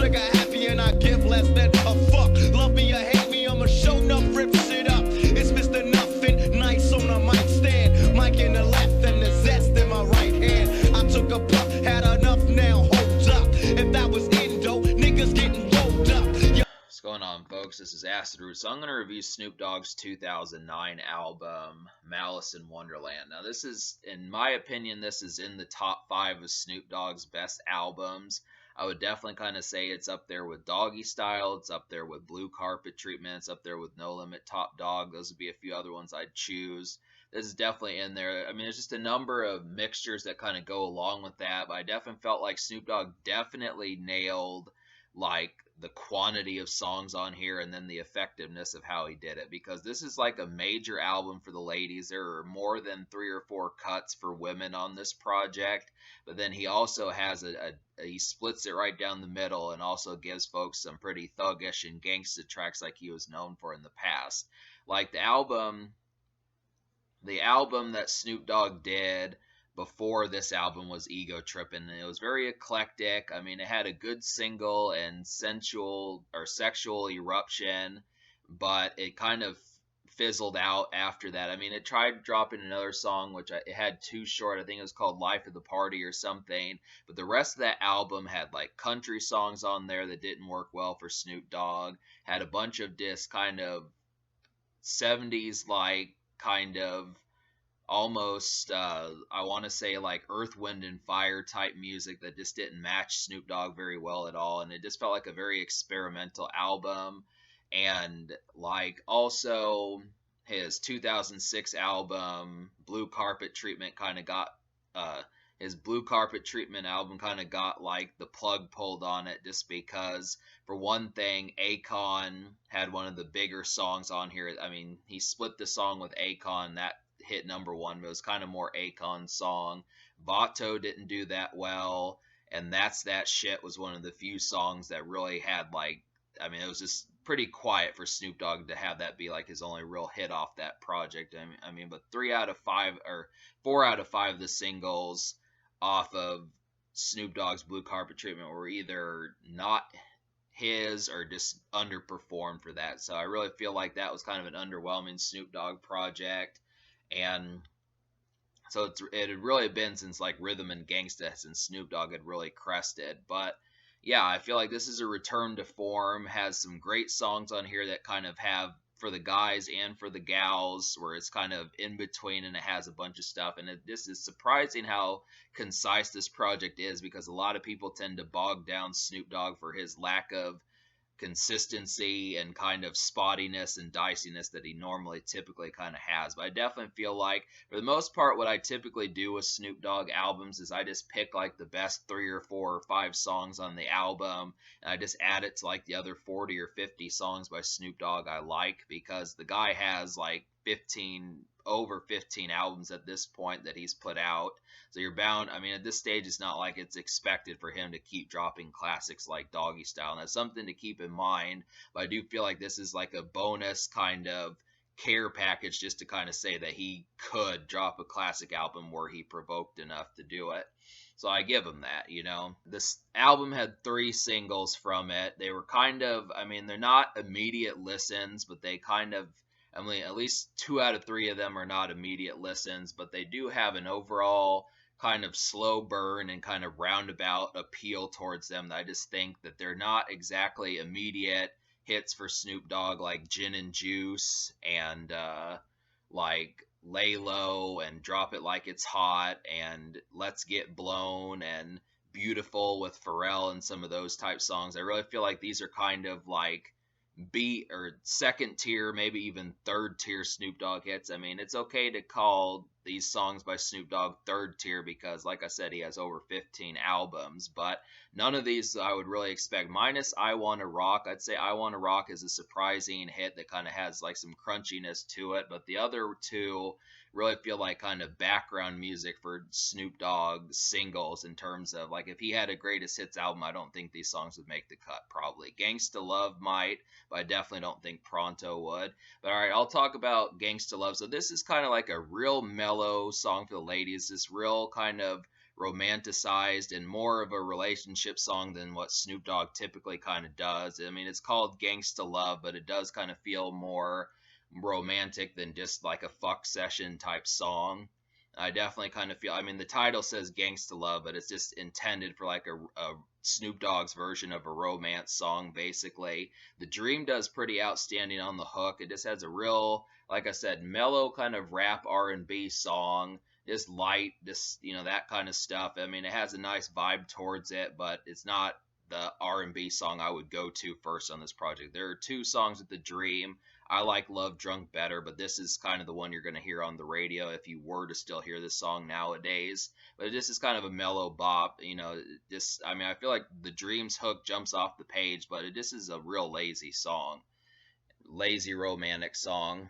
trigger happy and I give less than a fuck. Love me or hate me, I'ma show enough, rip shit up. It's Mr. Nothing, nice on a mic stand. Mic in the left and the zest in my right hand. I took a puff, had enough now, hold up. If that was Indo, niggas getting rolled up. What's going on, folks? This is Acid Root. So I'm going to review Snoop Dogg's 2009 album, Malice in Wonderland. Now, this is, in my opinion, this is in the top 5 of Snoop Dogg's best albums. I would definitely kind of say it's up there with Doggy Style. It's up there with Blue Carpet Treatment. It's up there with No Limit, Top Dog. Those would be a few other ones I'd choose. This is definitely in there. I mean, there's just a number of mixtures that kind of go along with that. But I definitely felt like Snoop Dogg definitely nailed, like, the quantity of songs on here and then the effectiveness of how he did it, because this is like a major album for the ladies. There are more than 3 or 4 cuts for women on this project, but then he also has he splits it right down the middle and also gives folks some pretty thuggish and gangsta tracks like he was known for in the past. Like the album that Snoop Dogg did before this album was Ego Trippin', and it was very eclectic. I mean, it had a good single and sensual or sexual eruption, but it kind of fizzled out after that. I mean, it tried dropping another song, which it had too short. I think it was called Life of the Party or something, but the rest of that album had like country songs on there that didn't work well for Snoop Dogg. Had a bunch of this kind of 70s like kind of almost I want to say like Earth, Wind and Fire type music that just didn't match Snoop Dogg very well at all, and it just felt like a very experimental album. And like also his 2006 album Blue Carpet Treatment kind of got his Blue Carpet Treatment album kind of got like the plug pulled on it, just because for one thing Akon had one of the bigger songs on here. I mean, he split the song with Akon that hit #1, but it was kind of more Akon song. Vato didn't do that well, and That's That Shit was one of the few songs that really had like, I mean, it was just pretty quiet for Snoop Dogg to have that be like his only real hit off that project. I mean, but 3 out of 5 or 4 out of 5 of the singles off of Snoop Dogg's Blue Carpet Treatment were either not his or just underperformed for that. So I really feel like that was kind of an underwhelming Snoop Dogg project. And so it had really been since like Rhythm and Gangsta since Snoop Dogg had really crested. But yeah, I feel like this is a return to form. Has some great songs on here that kind of have for the guys and for the gals, where it's kind of in between, and it has a bunch of stuff. And this is surprising how concise this project is, because a lot of people tend to bog down Snoop Dogg for his lack of consistency and kind of spottiness and diciness that he normally typically kind of has. But I definitely feel like for the most part what I typically do with Snoop Dogg albums is I just pick like the best 3 or 4 or 5 songs on the album, and I just add it to like the other 40 or 50 songs by Snoop Dogg I like, because the guy has like over 15 albums at this point that he's put out. So you're bound, I mean, at this stage, it's not like it's expected for him to keep dropping classics like Doggy Style. And that's something to keep in mind. But I do feel like this is like a bonus kind of care package, just to kind of say that he could drop a classic album where he provoked enough to do it. So I give him that, you know. This album had 3 singles from it. They were kind of, I mean, they're not immediate listens, but they kind of, I mean, at least 2 out of 3 of them are not immediate listens, but they do have an overall kind of slow burn and kind of roundabout appeal towards them. I just think that they're not exactly immediate hits for Snoop Dogg, like Gin and Juice and like Lay Low and Drop It Like It's Hot and Let's Get Blown and Beautiful with Pharrell and some of those type songs. I really feel like these are kind of like B or second tier, maybe even third tier Snoop Dogg hits. I mean, it's okay to call these songs by Snoop Dogg third tier because, like I said, he has over 15 albums, but none of these I would really expect, minus I Wanna Rock. I'd say I Wanna Rock is a surprising hit that kind of has like some crunchiness to it, but the other 2 really feel like kind of background music for Snoop Dogg singles, in terms of like if he had a greatest hits album, I don't think these songs would make the cut probably. Gangsta Love might, but I definitely don't think Pronto would. But all right, I'll talk about Gangsta Love. So this is kind of like a real mellow song for the ladies, this real kind of romanticized and more of a relationship song than what Snoop Dogg typically kind of does. I mean, it's called Gangsta Love, but it does kind of feel more romantic than just like a fuck session type song. I definitely kind of feel, I mean, the title says Gangsta Love, but it's just intended for like a Snoop Dogg's version of a romance song, basically. The Dream does pretty outstanding on the hook. It just has a real, like I said, mellow kind of rap R&B song, just light, just that kind of stuff. I mean, it has a nice vibe towards it, but it's not the R&B song I would go to first on this project. There are two songs with the Dream. I like Love Drunk better, but this is kind of the one you're going to hear on the radio if you were to still hear this song nowadays. But this is kind of a mellow bop, just, I mean, I feel like the Dream's hook jumps off the page, but this is a real lazy song. Lazy romantic song.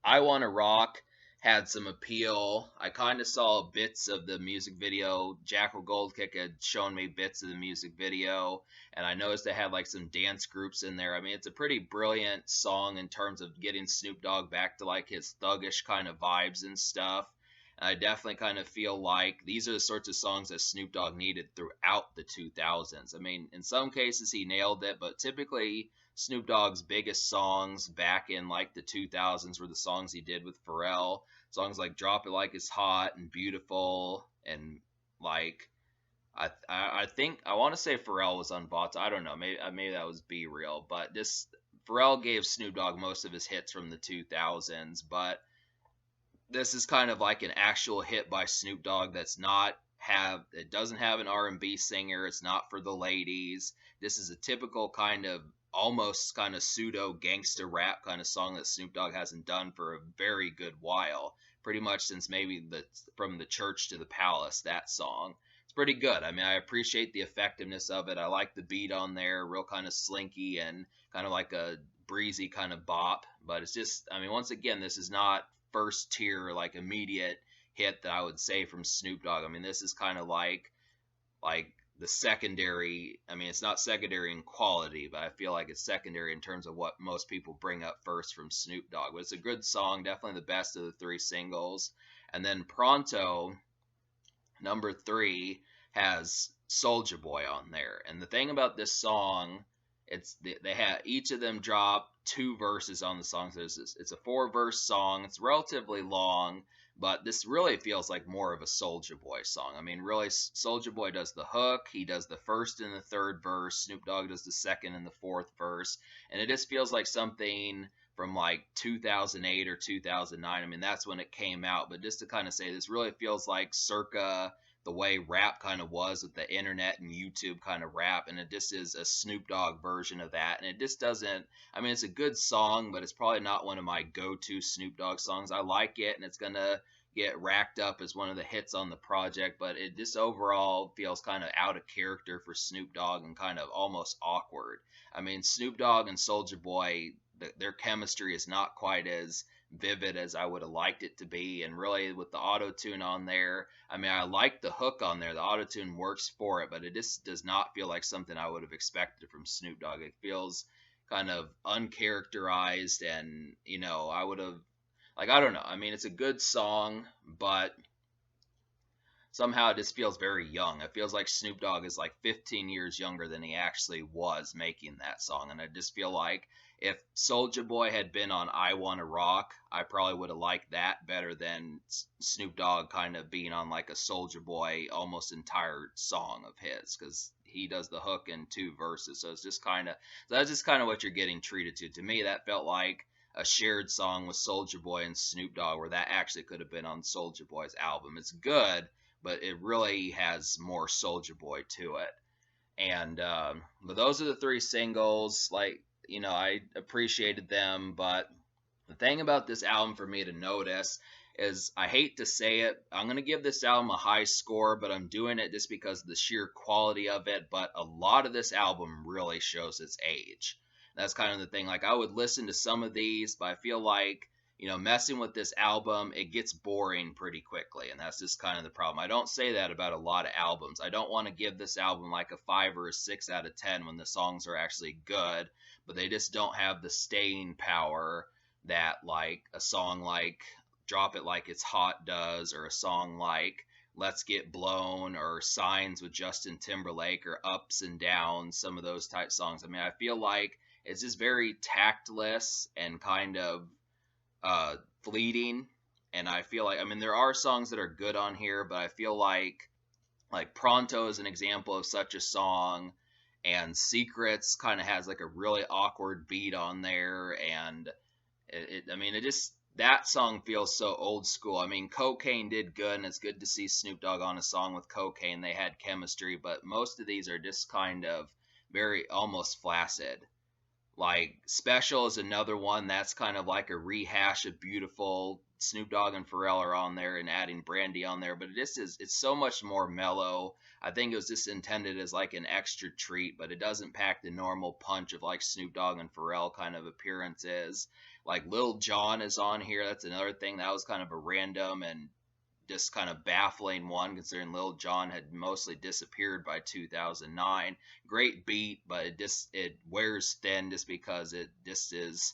I Wanna Rock had some appeal. I kind of saw bits of the music video. Jackal Goldkick had shown me bits of the music video, and I noticed they had like some dance groups in there. I mean, it's a pretty brilliant song in terms of getting Snoop Dogg back to like his thuggish kind of vibes and stuff. And I definitely kind of feel like these are the sorts of songs that Snoop Dogg needed throughout the 2000s. I mean, in some cases he nailed it, but typically Snoop Dogg's biggest songs back in like the 2000s were the songs he did with Pharrell. Songs like Drop It Like It's Hot and Beautiful, and like I think I want to say Pharrell was on Bots. I don't know. Maybe that was Be Real, but this Pharrell gave Snoop Dogg most of his hits from the 2000s, but this is kind of like an actual hit by Snoop Dogg that's not have it doesn't have an R&B singer. It's not for the ladies. This is a typical kind of almost kind of pseudo gangster rap kind of song that Snoop Dogg hasn't done for a very good while. Pretty much since maybe From the Church to the Palace, that song. It's pretty good. I mean, I appreciate the effectiveness of it. I like the beat on there, real kind of slinky and kind of like a breezy kind of bop. But it's just, I mean, once again, this is not first tier, like immediate hit that I would say from Snoop Dogg. I mean, this is kind of like the secondary. I mean, it's not secondary in quality, but I feel like it's secondary in terms of what most people bring up first from Snoop Dogg. But it's a good song, definitely the best of the three singles. And then Pronto, number 3, has Soulja Boy on there. And the thing about this song, they have each of them drop 2 verses on the song. So it's a 4-verse song. It's relatively long, but this really feels like more of a Soulja Boy song. I mean, really, Soulja Boy does the hook. He does the first and the third verse. Snoop Dogg does the second and the fourth verse. And it just feels like something from like 2008 or 2009. I mean, that's when it came out. But just to kind of say, this really feels like circa the way rap kind of was with the internet and YouTube kind of rap, and it just is a Snoop Dogg version of that. And it just doesn't, I mean, it's a good song, but it's probably not one of my go-to Snoop Dogg songs. I like it, and it's gonna get racked up as one of the hits on the project, but it just overall feels kind of out of character for Snoop Dogg and kind of almost awkward. I mean, Snoop Dogg and Soulja Boy, their chemistry is not quite as vivid as I would have liked it to be. And really, with the auto tune on there, I mean, I like the hook on there. The auto tune works for it, but it just does not feel like something I would have expected from Snoop Dogg. It feels kind of uncharacterized, and I would have, like, I don't know. I mean, it's a good song, but somehow it just feels very young. It feels like Snoop Dogg is like 15 years younger than he actually was making that song. And I just feel like if Soulja Boy had been on I Wanna Rock, I probably would have liked that better than Snoop Dogg kind of being on like a Soulja Boy almost entire song of his, because he does the hook in 2 verses. So it's just kind of, that's just kind of what you're getting treated to. To me, that felt like a shared song with Soulja Boy and Snoop Dogg, where that actually could have been on Soulja Boy's album. It's good, but it really has more Soulja Boy to it. And but those are the 3 singles. Like, I appreciated them, but the thing about this album for me to notice is, I hate to say it, I'm going to give this album a high score, but I'm doing it just because of the sheer quality of it. But a lot of this album really shows its age. That's kind of the thing. Like, I would listen to some of these, but I feel like, messing with this album, it gets boring pretty quickly, and that's just kind of the problem. I don't say that about a lot of albums. I don't want to give this album like a 5 or a 6 out of 10 when the songs are actually good, but they just don't have the staying power that like a song like Drop It Like It's Hot does, or a song like Let's Get Blown or Signs with Justin Timberlake or Ups and Downs, some of those type songs. I mean, I feel like it's just very tactless and kind of uh, fleeting. And I feel like, I mean, there are songs that are good on here, but I feel like Pronto is an example of such a song, and Secrets kind of has like a really awkward beat on there, and I mean, it just that song feels so old school. I mean, Cocaine did good, and it's good to see Snoop Dogg on a song with Cocaine. They had chemistry, but most of these are just kind of very almost flaccid. Like Special is another one that's kind of like a rehash of Beautiful. Snoop Dogg and Pharrell are on there and adding Brandy on there, but it's so much more mellow. I think it was just intended as like an extra treat, but it doesn't pack the normal punch of like Snoop Dogg and Pharrell kind of appearances. Like Lil Jon is on here. That's another thing that was kind of a random and just kind of baffling one, considering Lil Jon had mostly disappeared by 2009. Great beat, but it wears thin just because it just is.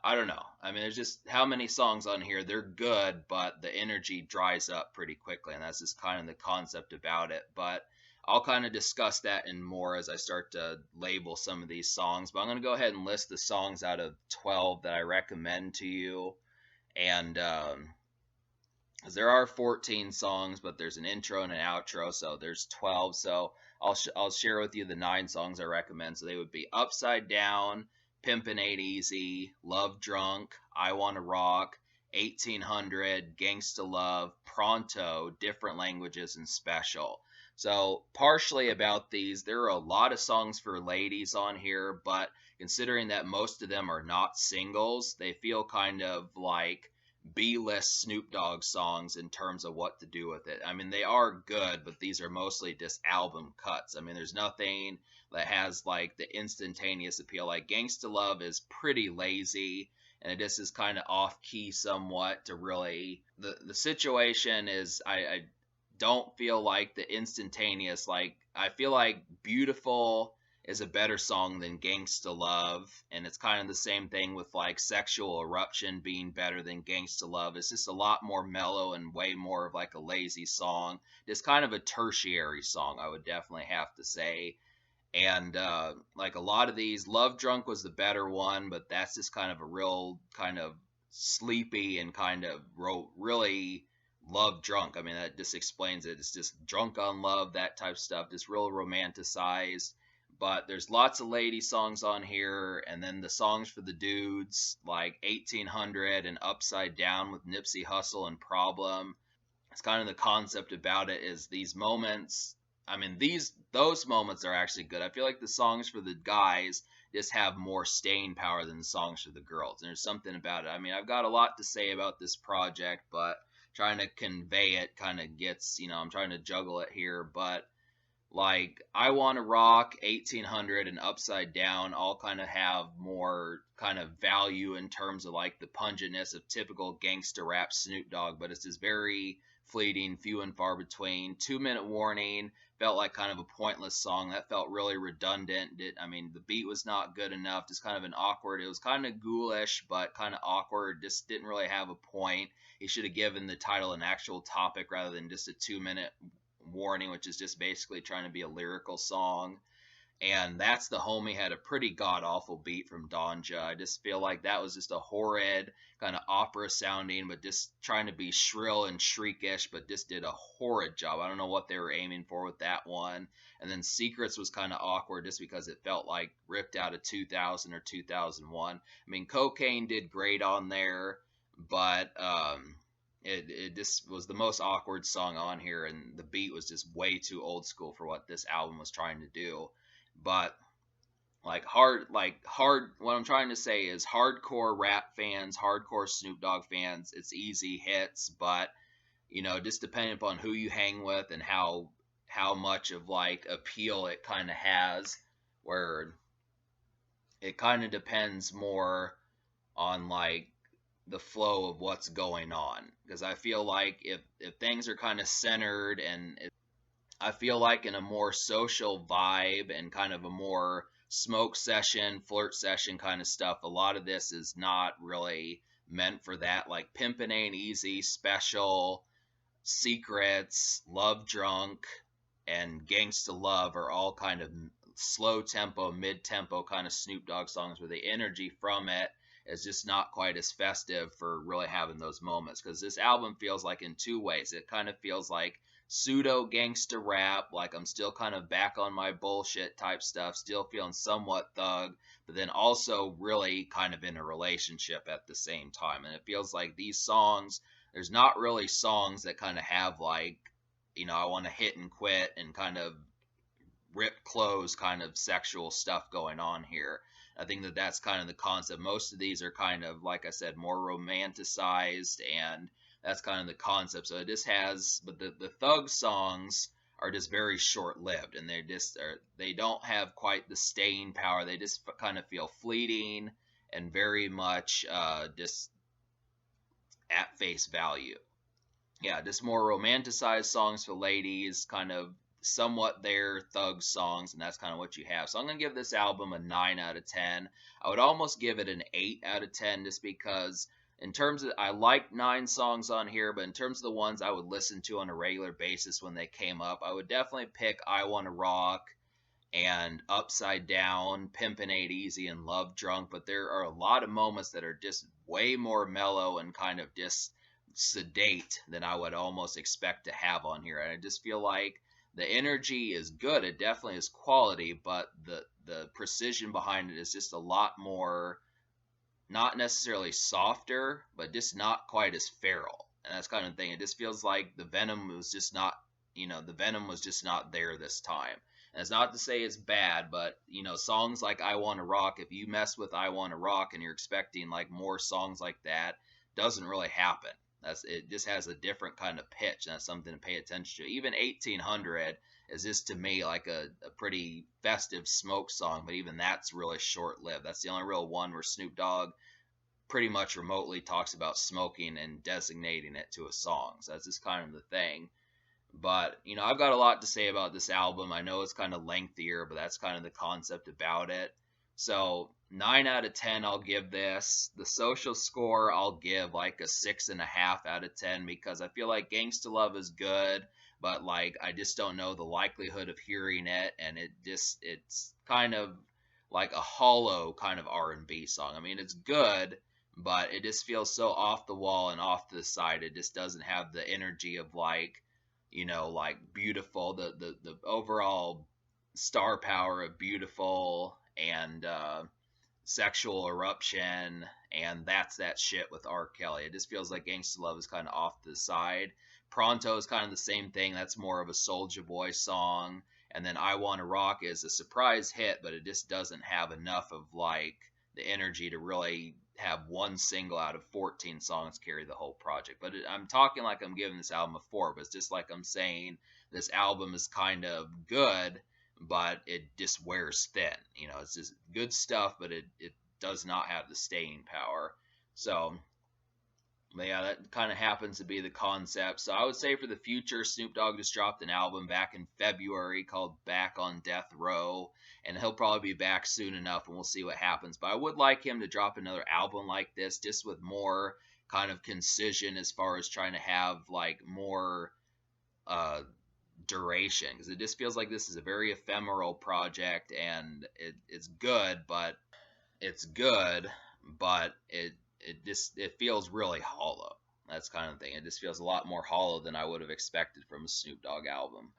I don't know. I mean, there's just how many songs on here. They're good, but the energy dries up pretty quickly, and that's just kind of the concept about it. But I'll kind of discuss that and more as I start to label some of these songs. But I'm going to go ahead and list the songs out of 12 that I recommend to you. And because there are 14 songs, but there's an intro and an outro, so there's 12. So I'll share with you the 9 songs I recommend. So they would be Upside Down, Pimpin' Ain't Easy, Love Drunk, I Wanna Rock, 1800, Gangsta Love, Pronto, Different Languages, and Special. So partially about these, there are a lot of songs for ladies on here, but considering that most of them are not singles, they feel kind of like B-list Snoop Dogg songs in terms of what to do with it. I mean, they are good, but these are mostly just album cuts. I mean, there's nothing that has like the instantaneous appeal. Like Gangsta Love is pretty lazy, and it just is kind of off key somewhat to really. The situation is I don't feel like the instantaneous. Like I feel like Beautiful is a better song than Gangsta Love, and it's kind of the same thing with like Sexual Eruption being better than Gangsta Love. It's just a lot more mellow and way more of like a lazy song. It's kind of a tertiary song, I would definitely have to say. And like a lot of these, Love Drunk was the better one, but that's just kind of a real kind of sleepy and kind of really love drunk. I mean, that just explains it. It's just drunk on love, that type of stuff, just real romanticized. But there's lots of lady songs on here, and then the songs for the dudes, like 1800 and Upside Down with Nipsey Hussle and Problem. It's kind of the concept about it is these moments. I mean, those moments are actually good. I feel like the songs for the guys just have more staying power than the songs for the girls. And there's something about it. I mean, I've got a lot to say about this project, but trying to convey it kind of gets, I'm trying to juggle it here. But like I Wanna Rock, 1800, and Upside Down all kind of have more kind of value in terms of like the pungentness of typical gangster rap Snoop Dogg, but it's just very fleeting, few and far between. 2 Minute Warning felt like kind of a pointless song. That felt really redundant. I mean, the beat was not good enough. Just kind of an awkward. It was kind of ghoulish, but kind of awkward. Just didn't really have a point. He should have given the title an actual topic rather than just a 2 minute warning, which is just basically trying to be a lyrical song. And That's the Homie had a pretty god awful beat from Donja. I just feel like that was just a horrid kind of opera sounding, but just trying to be shrill and shriekish, but just did a horrid job. I don't know what they were aiming for with that one. And then Secrets was kind of awkward just because it felt like ripped out of 2000 or 2001. I mean, Cocaine did great on there, but it just was the most awkward song on here, and the beat was just way too old school for what this album was trying to do. But hard, what I'm trying to say is hardcore rap fans, hardcore Snoop Dogg fans, it's easy hits, but just depending upon who you hang with and how much of like appeal it kind of has, where it kind of depends more on like the flow of what's going on. Because I feel like if things are kind of centered and I feel like in a more social vibe and kind of a more smoke session, flirt session kind of stuff, a lot of this is not really meant for that. Like Pimpin' Ain't Easy, Special, Secrets, Love Drunk, and Gangsta Love are all kind of slow tempo, mid tempo kind of Snoop Dogg songs where the energy from it is just not quite as festive for really having those moments. Because this album feels like in two ways. It kind of feels like pseudo gangsta rap, like I'm still kind of back on my bullshit type stuff, still feeling somewhat thug, but then also really kind of in a relationship at the same time. And it feels like these songs, there's not really songs that kind of have like, I want to hit and quit and kind of rip clothes kind of sexual stuff going on here. I think that that's kind of the concept. Most of these are kind of, like I said, more romanticized, and that's kind of the concept. So it just has, but the thug songs are just very short lived, and they don't have quite the staying power. They just kind of feel fleeting and very much just at face value. Yeah, just more romanticized songs for ladies, kind of somewhat their thug songs, and that's kind of what you have. So I'm gonna give this album a 9 out of 10. I would almost give it an 8 out of 10 just because in terms of, I like 9 songs on here, but in terms of the ones I would listen to on a regular basis when they came up, I would definitely pick I Wanna Rock and Upside Down, Pimpin' Ain't Easy, and Love Drunk, but there are a lot of moments that are just way more mellow and kind of just sedate than I would almost expect to have on here. And I just feel like the energy is good. It definitely is quality, but the precision behind it is just a lot more, not necessarily softer, but just not quite as feral. And that's kind of the thing. It just feels like the venom was just not, the venom was just not there this time. And it's not to say it's bad, but songs like I Wanna Rock, if you mess with I Wanna Rock and you're expecting like more songs like that, doesn't really happen. It just has a different kind of pitch, and that's something to pay attention to. Even 1800 is just to me like a pretty festive smoke song, but even that's really short lived. That's the only real one where Snoop Dogg pretty much remotely talks about smoking and designating it to a song. So that's just kind of the thing. But, I've got a lot to say about this album. I know it's kind of lengthier, but that's kind of the concept about it. So, 9 out of 10, I'll give this. The social score, I'll give like a 6.5 out of 10 because I feel like Gangsta Love is good, but like I just don't know the likelihood of hearing it, and it's kind of like a hollow kind of R&B song. I mean, it's good, but it just feels so off the wall and off to the side. It just doesn't have the energy of like, like Beautiful, the overall star power of Beautiful and Sexual Eruption, and That's That Shit with R. Kelly. It just feels like Gangsta Love is kind of off to the side. Pronto is kind of the same thing. That's more of a Soulja Boy song. And then I Wanna Rock is a surprise hit, but it just doesn't have enough of like the energy to really have one single out of 14 songs carry the whole project. But I'm talking like I'm giving this album a 4, but it's just like I'm saying this album is kind of good, but it just wears thin. It's just good stuff, but it does not have the staying power. So, but yeah, that kind of happens to be the concept. So I would say for the future, Snoop Dogg just dropped an album back in February called Back on Death Row, and he'll probably be back soon enough, and we'll see what happens. But I would like him to drop another album like this, just with more kind of concision as far as trying to have like more duration, because it just feels like this is a very ephemeral project, and it's good, but it feels really hollow. That's kind of the thing. It just feels a lot more hollow than I would have expected from a Snoop Dogg album.